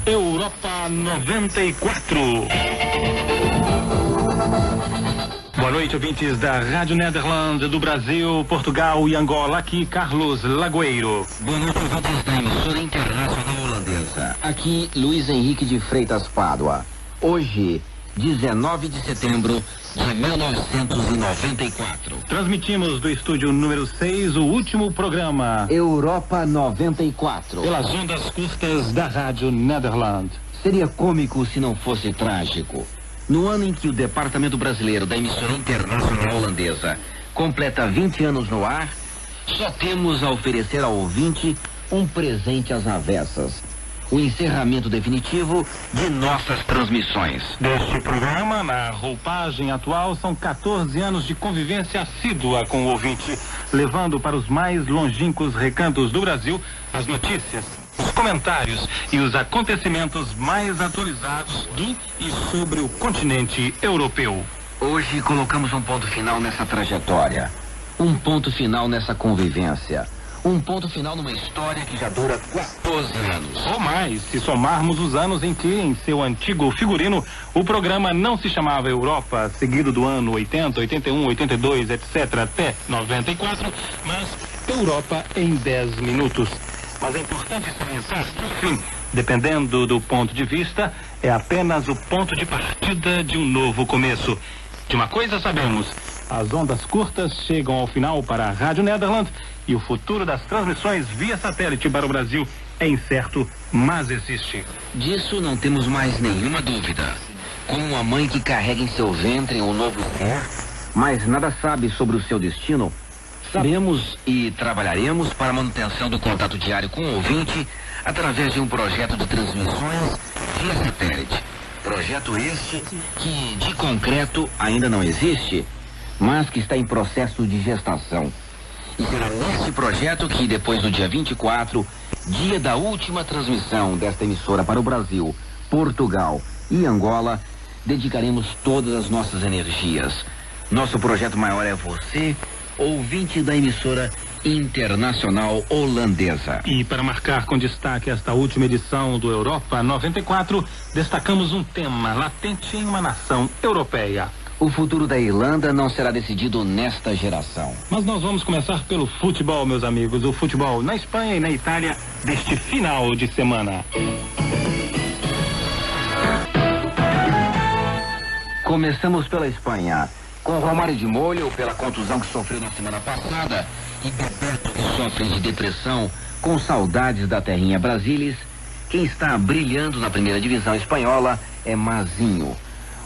Europa 94. Boa noite, ouvintes da Rádio Nederland do Brasil, Portugal e Angola. Aqui, Carlos Lagoeiro. Boa noite, ouvintes da emissora internacional holandesa. Aqui, Luiz Henrique de Freitas Pádua. Hoje, 19 de setembro de 1994. Transmitimos do estúdio número 6 o último programa Europa 94. pelas ondas curtas da Rádio Nederland. Seria cômico se não fosse trágico. No ano em que o Departamento Brasileiro da Emissora Internacional Holandesa completa 20 anos no ar, só temos a oferecer ao ouvinte um presente às avessas: o encerramento definitivo de nossas transmissões. Deste programa, na roupagem atual, são 14 anos de convivência assídua com o ouvinte, levando para os mais longínquos recantos do Brasil as notícias, os comentários e os acontecimentos mais atualizados do e sobre o continente europeu. Hoje colocamos um ponto final nessa trajetória, um ponto final nessa convivência, um ponto final numa história que já dura 14 anos. Ou mais, se somarmos os anos em que, em seu antigo figurino, o programa não se chamava Europa, seguido do ano 80, 81, 82, etc., até 94, mas Europa em 10 minutos. Mas é importante salientar que o fim, dependendo do ponto de vista, é apenas o ponto de partida de um novo começo. De uma coisa sabemos: as ondas curtas chegam ao final para a Rádio Nederland e o futuro das transmissões via satélite para o Brasil é incerto, mas existe. Disso não temos mais nenhuma dúvida. Como uma mãe que carrega em seu ventre um novo ser, mas nada sabe sobre o seu destino, sabemos e trabalharemos para a manutenção do contato diário com o ouvinte através de um projeto de transmissões via satélite. Projeto este que, de concreto, ainda não existe, mas que está em processo de gestação. E será nesse projeto que, depois do dia 24, dia da última transmissão desta emissora para o Brasil, Portugal e Angola, dedicaremos todas as nossas energias. Nosso projeto maior é você, ouvinte da emissora internacional holandesa. E para marcar com destaque esta última edição do Europa 94, destacamos um tema latente em uma nação europeia. O futuro da Irlanda não será decidido nesta geração. Mas nós vamos começar pelo futebol, meus amigos. O futebol na Espanha e na Itália deste final de semana. Começamos pela Espanha, com Romário de molho pela contusão que sofreu na semana passada e Bebeto, que sofre de depressão com saudades da terrinha Brasília. Quem está brilhando na primeira divisão espanhola é Mazinho.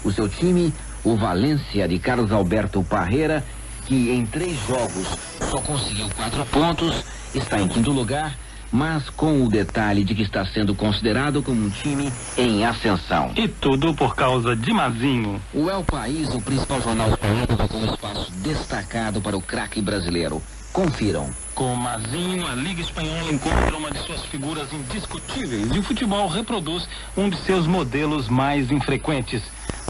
O seu time, o Valência de Carlos Alberto Parreira, que em 3 jogos só conseguiu 4 pontos, está em 5º lugar, mas com o detalhe de que está sendo considerado como um time em ascensão. E tudo por causa de Mazinho. O El País, o principal jornal espanhol, colocou um espaço destacado para o craque brasileiro. Confiram. Com Mazinho, a Liga Espanhola encontra uma de suas figuras indiscutíveis e o futebol reproduz um de seus modelos mais infrequentes.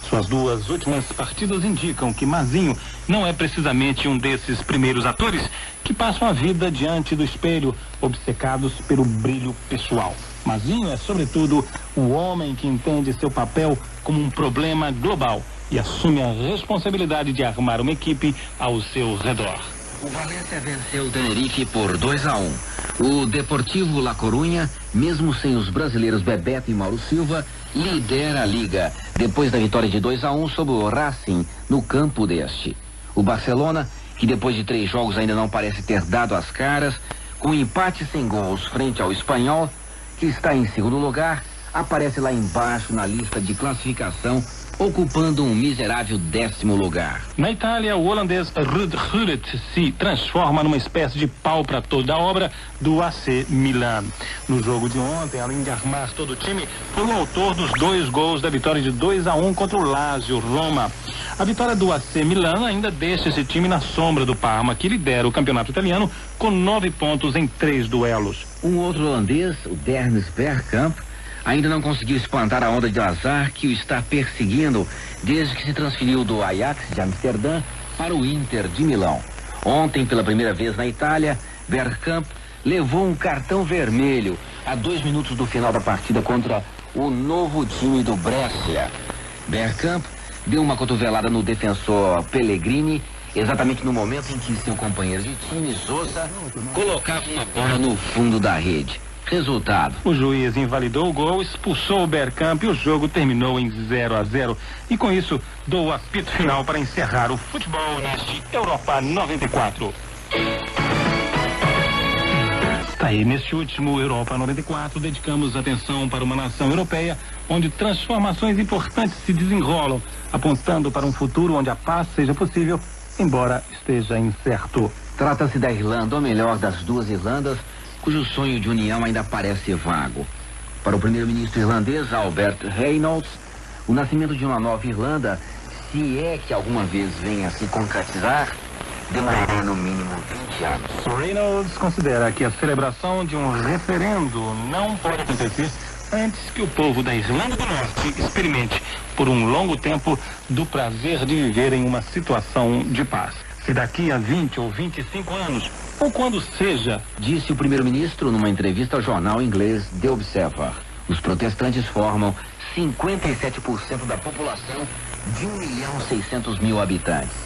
Suas 2 últimas partidas indicam que Mazinho não é precisamente um desses primeiros atores que passam a vida diante do espelho, obcecados pelo brilho pessoal. Mazinho é, sobretudo, o homem que entende seu papel como um problema global e assume a responsabilidade de armar uma equipe ao seu redor. O Valência venceu o Tenerife por 2-1. O Deportivo La Coruña, mesmo sem os brasileiros Bebeto e Mauro Silva, lidera a liga, depois da vitória de 2-1 sobre o Racing no campo deste. O Barcelona, que depois de 3 jogos ainda não parece ter dado as caras, com empate sem gols frente ao Espanhol, que está em 2º lugar, aparece lá embaixo na lista de classificação, ocupando um miserável 10º lugar. Na Itália, o holandês Ruud Gullit se transforma numa espécie de pau para toda a obra do AC Milan. No jogo de ontem, além de armar todo o time, foi o autor dos 2 gols da vitória de 2-1 contra o Lazio Roma. A vitória do AC Milan ainda deixa esse time na sombra do Parma, que lidera o campeonato italiano com 9 pontos em 3 duelos. Um outro holandês, o Dennis Bergkamp, ainda não conseguiu espantar a onda de azar que o está perseguindo desde que se transferiu do Ajax de Amsterdã para o Inter de Milão. Ontem, pela primeira vez na Itália, Bergkamp levou um cartão vermelho a 2 minutos do final da partida contra o novo time do Brescia. Bergkamp deu uma cotovelada no defensor Pellegrini, exatamente no momento em que seu companheiro de time, Sosa, colocava uma bola no fundo da rede. Resultado: o juiz invalidou o gol, expulsou o Bergkamp e o jogo terminou em 0-0. E com isso, dou o apito final para encerrar o futebol neste Europa 94. Tá aí, neste último Europa 94, dedicamos atenção para uma nação europeia onde transformações importantes se desenrolam, apontando para um futuro onde a paz seja possível, embora esteja incerto. Trata-se da Irlanda, ou melhor, das duas Irlandas, cujo sonho de união ainda parece vago. Para o primeiro-ministro irlandês, Albert Reynolds, o nascimento de uma nova Irlanda, se é que alguma vez venha a se concretizar, demorará no mínimo 20 anos. Reynolds considera que a celebração de um referendo não pode acontecer antes que o povo da Irlanda do Norte experimente por um longo tempo do prazer de viver em uma situação de paz. Se daqui a 20 ou 25 anos, ou quando seja, disse o primeiro-ministro numa entrevista ao jornal inglês The Observer, os protestantes formam 57% da população de 1.600.000 habitantes.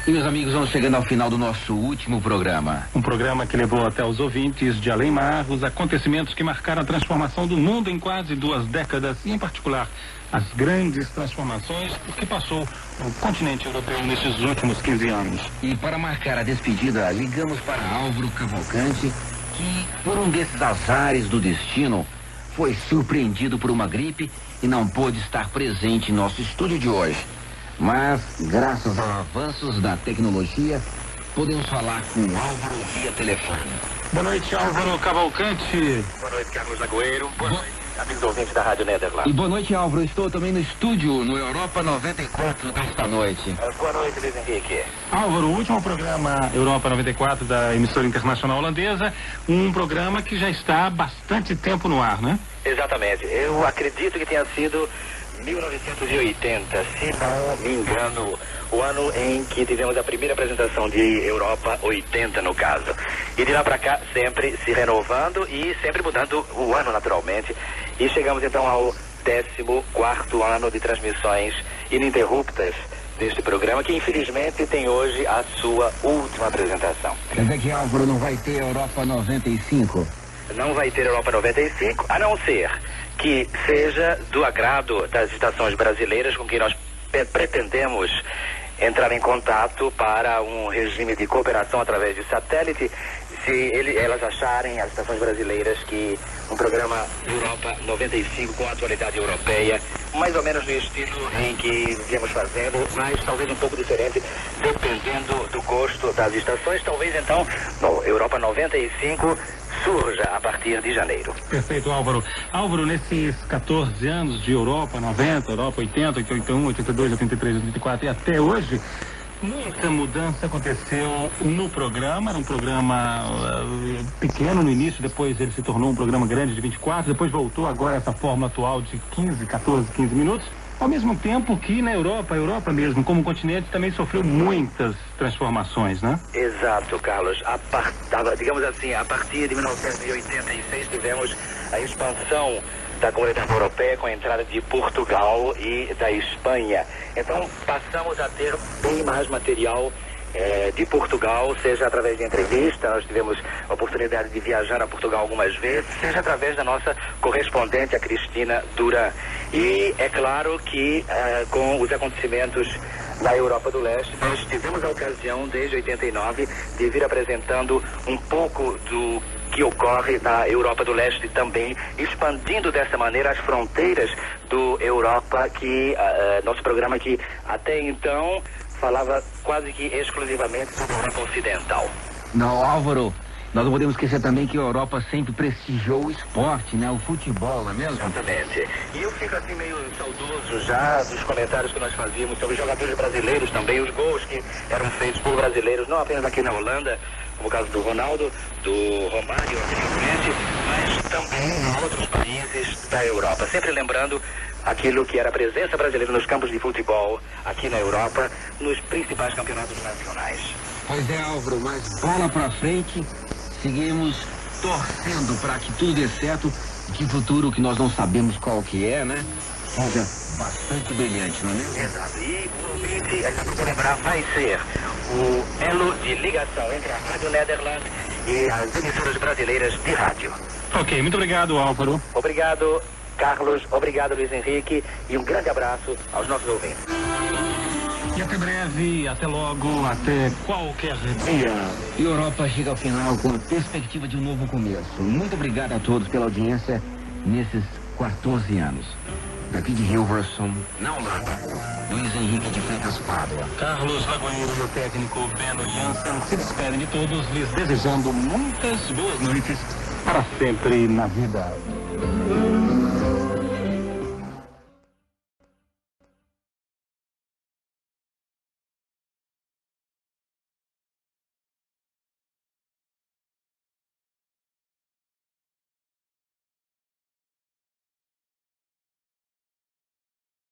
E, meus amigos, vamos chegando ao final do nosso último programa. Um programa que levou até os ouvintes de além-mar os acontecimentos que marcaram a transformação do mundo em quase 2 décadas e, em particular, as grandes transformações que passou o continente europeu nesses últimos 15 anos. E para marcar a despedida, ligamos para Álvaro Cavalcante, que, por um desses azares do destino, foi surpreendido por uma gripe e não pôde estar presente em nosso estúdio de hoje. Mas, graças aos avanços da tecnologia, podemos falar com o Álvaro via telefone. Boa noite, Álvaro Cavalcante. Boa noite, Carlos Agüero. Boa noite, amigos ouvintes da Rádio Nederland. E boa noite, Álvaro. Estou também no estúdio, no Europa 94, desta noite. Boa noite, Luiz Henrique. Álvaro, o último programa Europa 94 da emissora internacional holandesa, um programa que já está há bastante tempo no ar, né? Exatamente. Eu acredito que tenha sido 1980, se não me engano, o ano em que tivemos a primeira apresentação de Europa 80, no caso. E de lá para cá, sempre se renovando e sempre mudando o ano, naturalmente. E chegamos então ao 14º ano de transmissões ininterruptas deste programa, que infelizmente tem hoje a sua última apresentação. Quer dizer que, Álvaro, não vai ter Europa 95? Não vai ter Europa 95, a não ser que seja do agrado das estações brasileiras com quem nós pretendemos entrar em contato para um regime de cooperação através de satélite, se elas acharem, as estações brasileiras, que um programa Europa 95 com a atualidade europeia, mais ou menos no estilo em que viemos fazendo, mas talvez um pouco diferente, dependendo do gosto das estações, talvez então no Europa 95 surja a partir de janeiro. Perfeito, Álvaro. Álvaro, nesses 14 anos de Europa 90, Europa 80, 81, 82, 83, 84 e até hoje, muita mudança aconteceu no programa. Era um programa pequeno no início, depois ele se tornou um programa grande de 24, depois voltou agora a essa forma atual de 14, 15 minutos. Ao mesmo tempo que na Europa, a Europa mesmo, como continente, também sofreu muitas transformações, né? Exato, Carlos. Digamos assim, a partir de 1986 tivemos a expansão da comunidade europeia com a entrada de Portugal e da Espanha. Então passamos a ter bem mais material de Portugal, seja através de entrevista, nós tivemos a oportunidade de viajar a Portugal algumas vezes, seja através da nossa correspondente, a Cristina Duran. E é claro que com os acontecimentos na Europa do Leste, nós tivemos a ocasião, desde 89, de vir apresentando um pouco do que ocorre na Europa do Leste também, expandindo dessa maneira as fronteiras do Europa, que nosso programa aqui até então falava quase que exclusivamente sobre a Europa Ocidental. Não, Álvaro, nós não podemos esquecer também que a Europa sempre prestigiou o esporte, né? O futebol, não é mesmo? Exatamente. E eu fico assim meio saudoso já dos comentários que nós fazíamos sobre os jogadores brasileiros também, os gols que eram feitos por brasileiros, não apenas aqui na Holanda, como o caso do Ronaldo, do Romário, mas também em outros países da Europa. Sempre lembrando aquilo que era a presença brasileira nos campos de futebol aqui na Europa, nos principais campeonatos nacionais. Pois é, Álvaro, mas bola pra frente, seguimos torcendo para que tudo dê certo, que futuro que nós não sabemos qual que é, né? Seja bastante brilhante, não é mesmo? Exato. E o ouvinte, a gente lembrar, vai ser o elo de ligação entre a Rádio Nederland e as emissoras brasileiras de rádio. Ok, muito obrigado, Álvaro. Obrigado, Carlos. Obrigado, Luiz Henrique. E um grande abraço aos nossos ouvintes. E até breve, até logo, até qualquer dia. E a Europa chega ao final com a perspectiva de um novo começo. Muito obrigado a todos pela audiência nesses 14 anos. Daqui de Hilversum, na Holanda, Luiz Henrique de Freitas Pádua. Carlos Lagoeiro e o técnico Beno Jansen se despedem de todos, lhes desejando muitas boas noites para sempre na vida.